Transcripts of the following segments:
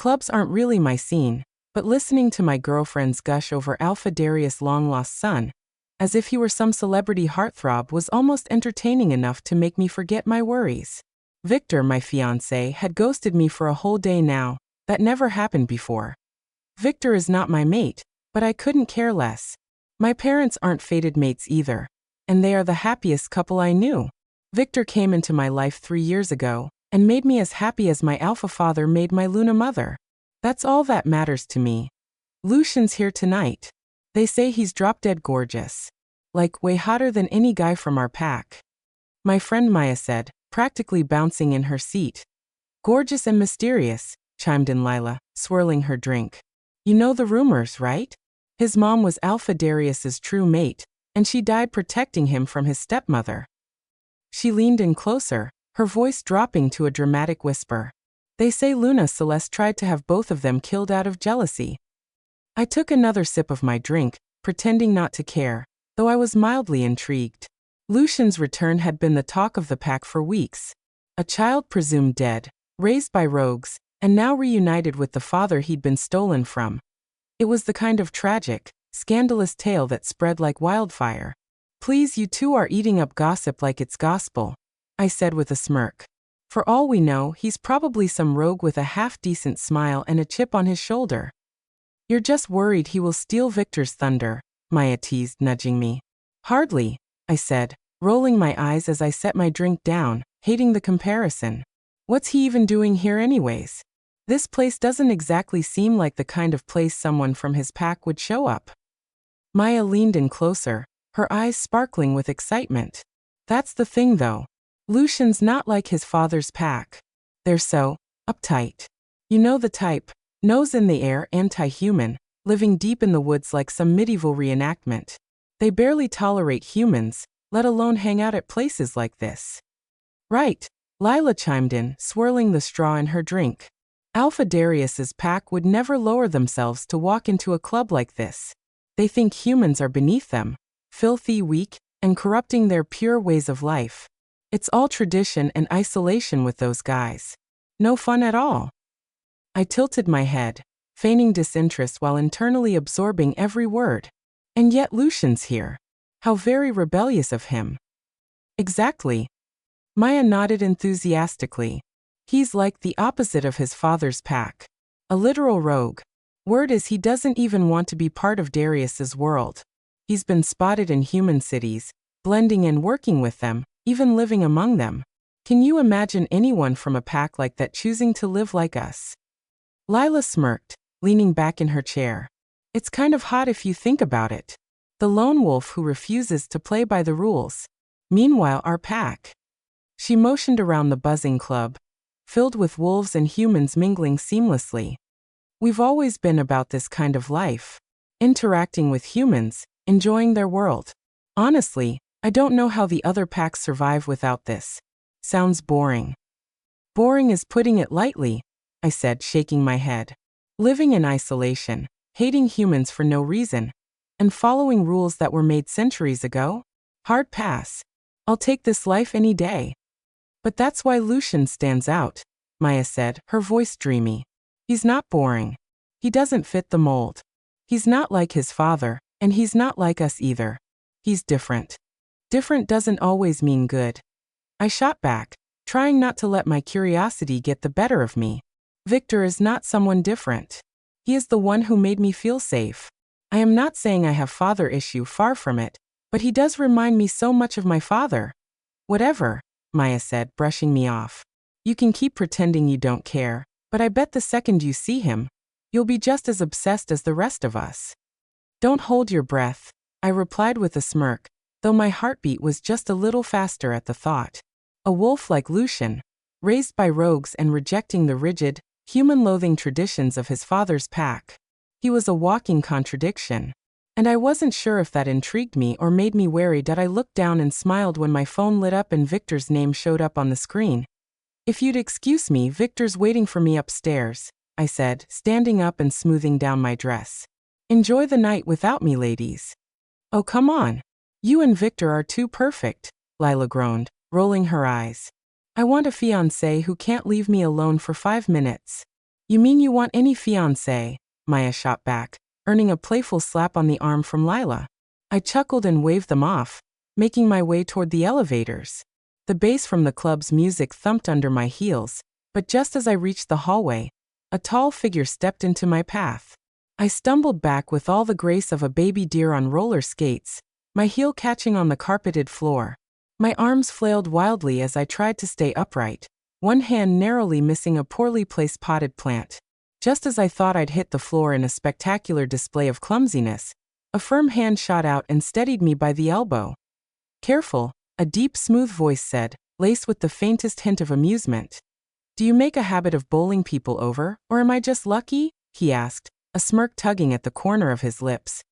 Clubs aren't really my scene, but listening to my girlfriends gush over Alpha Darius' long-lost son, as if he were some celebrity heartthrob, was almost entertaining enough to make me forget my worries. Victor, my fiancé, had ghosted me for a whole day now. That never happened before. Victor is not my mate, but I couldn't care less. My parents aren't fated mates either, and they are the happiest couple I knew. Victor came into my life 3 years ago and made me as happy as my Alpha father made my Luna mother. That's all that matters to me. Lucian's here tonight. They say he's drop-dead gorgeous. Like, way hotter than any guy from our pack. My friend Maya said, practically bouncing in her seat. Gorgeous and mysterious, chimed in Lila, swirling her drink. You know the rumors, right? His mom was Alpha Darius's true mate, and she died protecting him from his stepmother. She leaned in closer, her voice dropping to a dramatic whisper. They say Luna Celeste tried to have both of them killed out of jealousy. I took another sip of my drink, pretending not to care, though I was mildly intrigued. Lucian's return had been the talk of the pack for weeks. A child presumed dead, raised by rogues, and now reunited with the father he'd been stolen from. It was the kind of tragic, scandalous tale that spread like wildfire. Please, you two are eating up gossip like it's gospel, I said with a smirk. For all we know, he's probably some rogue with a half-decent smile and a chip on his shoulder. You're just worried he will steal Victor's thunder, Maya teased, nudging me. Hardly, I said, rolling my eyes as I set my drink down, hating the comparison. What's he even doing here anyways? This place doesn't exactly seem like the kind of place someone from his pack would show up. Maya leaned in closer, her eyes sparkling with excitement. That's the thing though. Lucian's not like his father's pack. They're so uptight. You know the type, nose in the air, anti-human, living deep in the woods like some medieval reenactment. They barely tolerate humans, let alone hang out at places like this. Right, Lila chimed in, swirling the straw in her drink. Alpha Darius's pack would never lower themselves to walk into a club like this. They think humans are beneath them, filthy, weak, and corrupting their pure ways of life. It's all tradition and isolation with those guys. No fun at all. I tilted my head, feigning disinterest while internally absorbing every word. And yet Lucian's here. How very rebellious of him. Exactly. Maya nodded enthusiastically. He's like the opposite of his father's pack. A literal rogue. Word is he doesn't even want to be part of Darius's world. He's been spotted in human cities, blending in, working with them, even living among them. Can you imagine anyone from a pack like that choosing to live like us? Lila smirked, leaning back in her chair. It's kind of hot if you think about it. The lone wolf who refuses to play by the rules. Meanwhile, our pack. She motioned around the buzzing club, filled with wolves and humans mingling seamlessly. We've always been about this kind of life. Interacting with humans, enjoying their world. Honestly, I don't know how the other packs survive without this. Sounds boring. Boring is putting it lightly, I said, shaking my head. Living in isolation, hating humans for no reason, and following rules that were made centuries ago? Hard pass. I'll take this life any day. But that's why Lucian stands out, Maya said, her voice dreamy. He's not boring. He doesn't fit the mold. He's not like his father, and he's not like us either. He's different. Different doesn't always mean good. I shot back, trying not to let my curiosity get the better of me. Victor is not someone different. He is the one who made me feel safe. I am not saying I have father issue, far from it, but he does remind me so much of my father. Whatever, Maya said, brushing me off. You can keep pretending you don't care, but I bet the second you see him, you'll be just as obsessed as the rest of us. Don't hold your breath, I replied with a smirk, though my heartbeat was just a little faster at the thought. A wolf like Lucian, raised by rogues and rejecting the rigid, human-loathing traditions of his father's pack. He was a walking contradiction. And I wasn't sure if that intrigued me or made me wary. That I looked down and smiled when my phone lit up and Victor's name showed up on the screen. If you'd excuse me, Victor's waiting for me upstairs, I said, standing up and smoothing down my dress. Enjoy the night without me, ladies. Oh, come on. You and Victor are too perfect, Lila groaned, rolling her eyes. I want a fiancé who can't leave me alone for 5 minutes. You mean you want any fiancé? Maya shot back, earning a playful slap on the arm from Lila. I chuckled and waved them off, making my way toward the elevators. The bass from the club's music thumped under my heels, but just as I reached the hallway, a tall figure stepped into my path. I stumbled back with all the grace of a baby deer on roller skates, my heel catching on the carpeted floor. My arms flailed wildly as I tried to stay upright, one hand narrowly missing a poorly placed potted plant. Just as I thought I'd hit the floor in a spectacular display of clumsiness, a firm hand shot out and steadied me by the elbow. Careful, a deep, smooth voice said, laced with the faintest hint of amusement. Do you make a habit of bowling people over, or am I just lucky? He asked, a smirk tugging at the corner of his lips.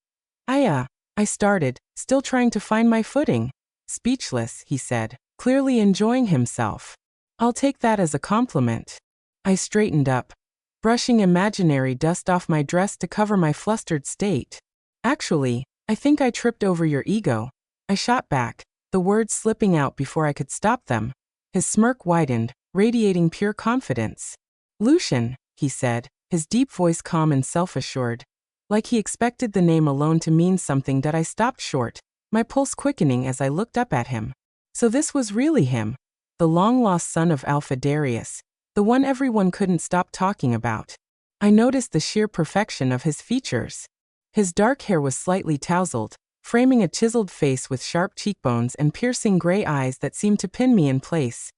I started, still trying to find my footing. Speechless, he said, clearly enjoying himself. I'll take that as a compliment. I straightened up, brushing imaginary dust off my dress to cover my flustered state. Actually, I think I tripped over your ego. I shot back, the words slipping out before I could stop them. His smirk widened, radiating pure confidence. Lucian, he said, his deep voice calm and self-assured. Like he expected the name alone to mean something that I stopped short, my pulse quickening as I looked up at him. So this was really him, the long-lost son of Alpha Darius, the one everyone couldn't stop talking about. I noticed the sheer perfection of his features. His dark hair was slightly tousled, framing a chiseled face with sharp cheekbones and piercing gray eyes that seemed to pin me in place.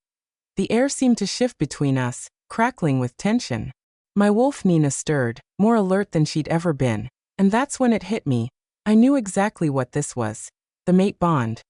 The air seemed to shift between us, crackling with tension. My wolf Nina stirred, more alert than she'd ever been, and that's when it hit me. I knew exactly what this was. The mate bond.